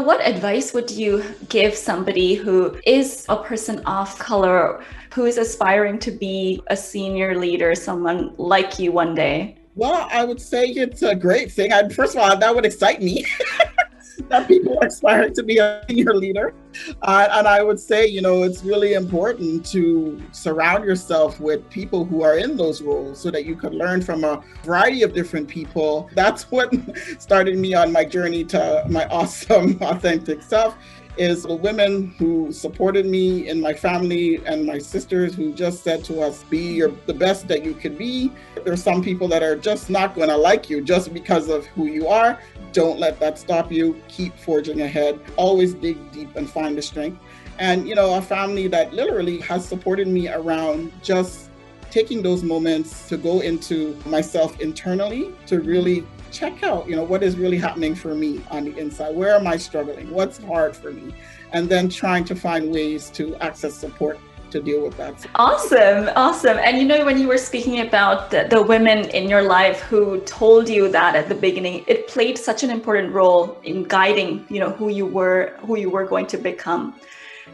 What advice would you give somebody who is a person of color, who is aspiring to be a senior leader, someone like you one day? Well, I would say it's a great thing. First of all, that would excite me that people are aspiring to be a senior leader. And I would say, it's really important to surround yourself with people who are in those roles so that you could learn from a variety of different people. That's what started me on my journey to my awesome, authentic self. Is the women who supported me in my family and my sisters who just said to us, the best that you can be. There's some people that are just not going to like you just because of who you are. Don't let that stop you. Keep forging ahead. Always dig deep and find the strength. And, a family that literally has supported me around just taking those moments to go into myself internally to really check out, what is really happening for me on the inside. Where am I struggling? What's hard for me? And then trying to find ways to access support to deal with that. Awesome. Awesome. And when you were speaking about the women in your life who told you that at the beginning, it played such an important role in guiding, who you were going to become.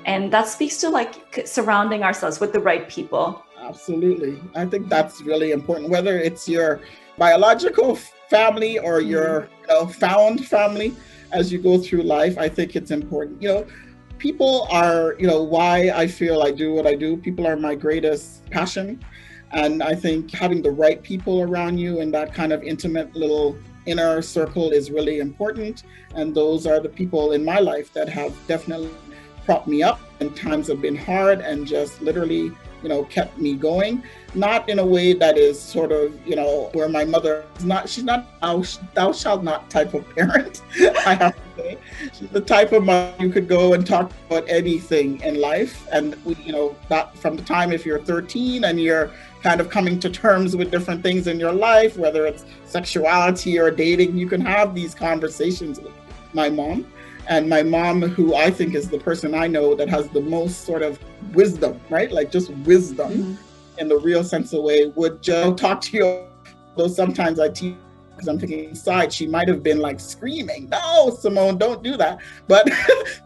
And that speaks to surrounding ourselves with the right people. Absolutely. I think that's really important, whether it's your biological family or your found family as you go through life. I think it's important. People are, why I feel I do what I do. People are my greatest passion. And I think having the right people around you and that kind of intimate little inner circle is really important. And those are the people in my life that have definitely propped me up when times have been hard and just literally kept me going. Not in a way that is sort of, where my mother is not, she's not thou shalt not type of parent, I have to say. She's the type of mother you could go and talk about anything in life. And, that from the time if you're 13 and you're kind of coming to terms with different things in your life, whether it's sexuality or dating, you can have these conversations with my mom. And my mom, who I think is the person I know that has the most sort of wisdom, right? Like just wisdom in the real sense of the way, would just talk to you. Though sometimes I tease because I'm thinking inside, she might have been like screaming, "No, Simone, don't do that." But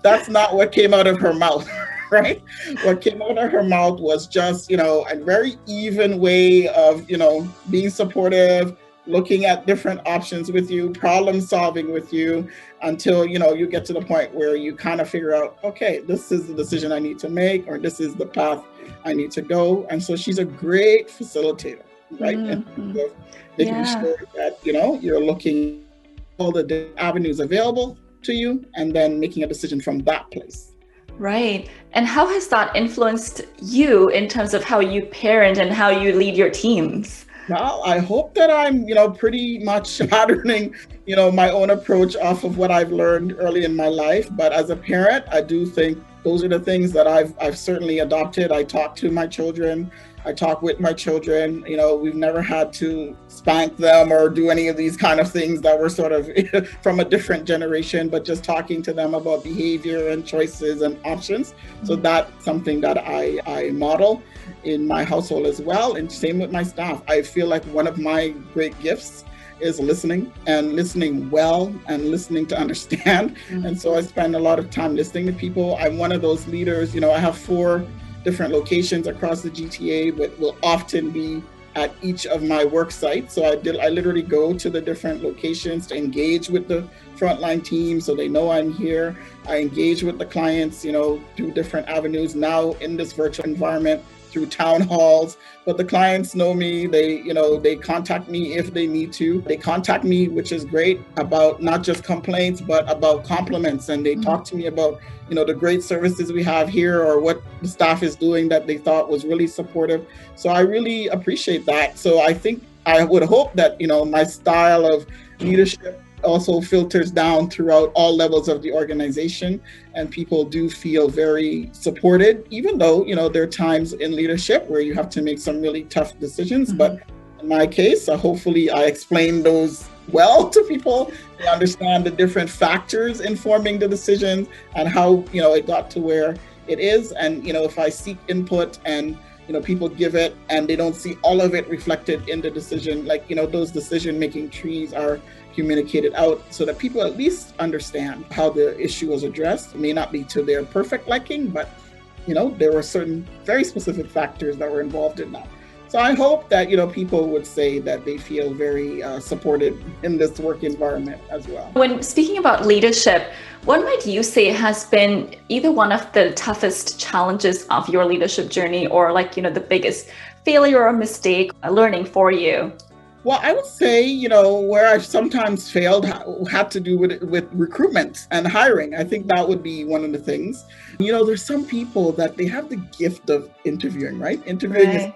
that's not what came out of her mouth, right? What came out of her mouth was just, a very even way of, being supportive, looking at different options with you, problem solving with you, until you get to the point where you kind of figure out, okay, this is the decision I need to make, or this is the path I need to go. And so she's a great facilitator, right? And so making sure that you're looking at all the avenues available to you and then making a decision from that place. Right. And how has that influenced you in terms of how you parent and how you lead your teams? Well, I hope that I'm, pretty much patterning, my own approach off of what I've learned early in my life. But as a parent, I do think those are the things that I've certainly adopted. I talk to my children. I talk with my children. We've never had to spank them or do any of these kind of things that were sort of from a different generation, but just talking to them about behavior and choices and options. So that's something that I model in my household as well. And same with my staff. I feel like one of my great gifts is listening, and listening well, and listening to understand. And so I spend a lot of time listening to people. I'm one of those leaders, I have 4 different locations across the GTA, but will often be at each of my work sites. So I literally go to the different locations to engage with the frontline team so they know I'm here. I engage with the clients, through different avenues now in this virtual environment, through town halls. But the clients know me. They contact me if they need to. They contact me, which is great, about not just complaints, but about compliments. And they talk to me about, the great services we have here, or what the staff is doing that they thought was really supportive. So I really appreciate that. So I think I would hope that, my style of leadership also filters down throughout all levels of the organization, and people do feel very supported, even though, there are times in leadership where you have to make some really tough decisions. But in my case, hopefully I explain those well to people. They understand the different factors informing the decisions and how, it got to where it is. And, if I seek input and, people give it and they don't see all of it reflected in the decision, those decision-making trees communicated out so that people at least understand how the issue was addressed. It may not be to their perfect liking, but there were certain very specific factors that were involved in that. So I hope that, people would say that they feel very supported in this work environment as well. When speaking about leadership, what might you say has been either one of the toughest challenges of your leadership journey or the biggest failure or mistake learning for you? Well, I would say, where I've sometimes failed had to do with recruitment and hiring. I think that would be one of the things. There's some people that they have the gift of interviewing, right? Interviewing is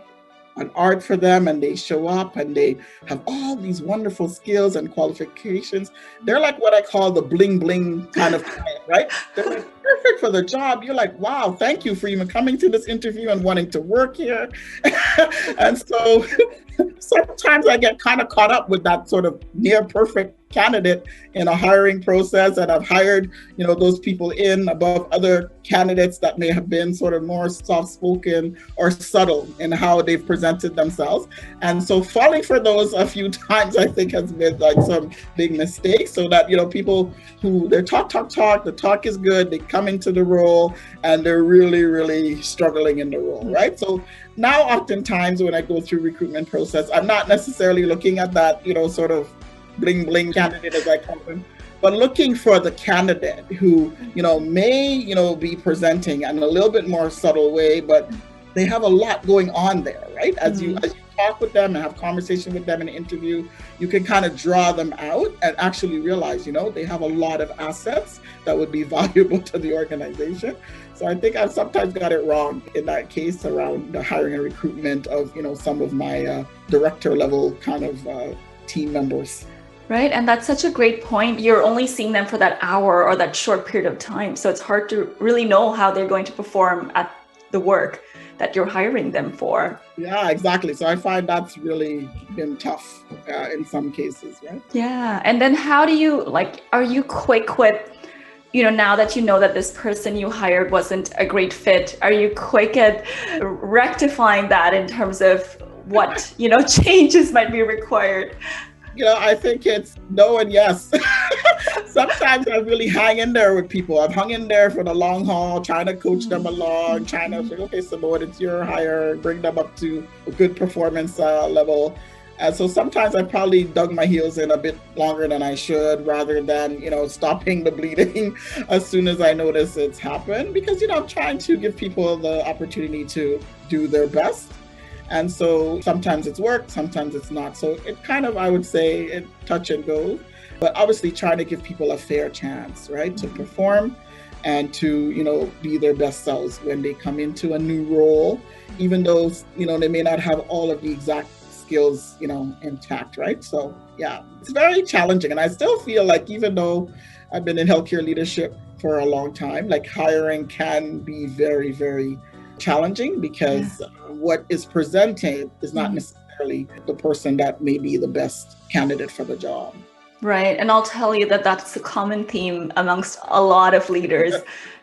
an art for them, and they show up and they have all these wonderful skills and qualifications. They're like what I call the bling bling kind of client, right? They're like perfect for the job. You're like, wow, thank you for even coming to this interview and wanting to work here. And so sometimes I get kind of caught up with that sort of near perfect candidate in a hiring process, and I've hired those people in above other candidates that may have been sort of more soft-spoken or subtle in how they've presented themselves. And so falling for those a few times I think has been like some big mistakes, so that people who they're talk, the talk is good, they come into the role and they're really, really struggling in the role, right? So now oftentimes when I go through recruitment process, I'm not necessarily looking at that sort of bling bling candidate as I call them, but looking for the candidate who may be presenting in a little bit more subtle way, but they have a lot going on there, right? As you talk with them and have conversation with them in an interview, you can kind of draw them out and actually realize they have a lot of assets that would be valuable to the organization. So I think I've sometimes got it wrong in that case around the hiring and recruitment of some of my director level kind of team members. Right. And that's such a great point. You're only seeing them for that hour or that short period of time. So it's hard to really know how they're going to perform at the work that you're hiring them for. Yeah, exactly. So I find that's really been tough in some cases, right? Yeah. And then how do you are you quick with, now that that this person you hired wasn't a great fit, are you quick at rectifying that in terms of what, changes might be required? I think it's no and yes. Sometimes I really hang in there with people. I've hung in there for the long haul, trying to coach them along, trying to say, okay, Simone, it's your hire, bring them up to a good performance level. And so sometimes I probably dug my heels in a bit longer than I should, rather than, stopping the bleeding as soon as I notice it's happened, because, I'm trying to give people the opportunity to do their best. And so sometimes it's worked, sometimes it's not. So it kind of, I would say, it touch and go, but obviously trying to give people a fair chance, right, to perform and to, be their best selves when they come into a new role, even though, they may not have all of the exact skills, intact, right? So yeah, it's very challenging. And I still feel like even though I've been in healthcare leadership for a long time, like hiring can be very, very challenging because what is presented is not necessarily the person that may be the best candidate for the job. Right. And I'll tell you that that's a common theme amongst a lot of leaders.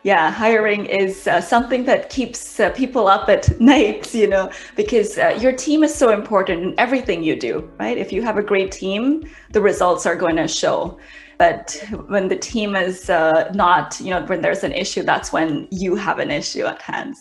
Yeah, hiring is something that keeps people up at night, because your team is so important in everything you do, right? If you have a great team, the results are going to show. But when the team is not, when there's an issue, that's when you have an issue at hand.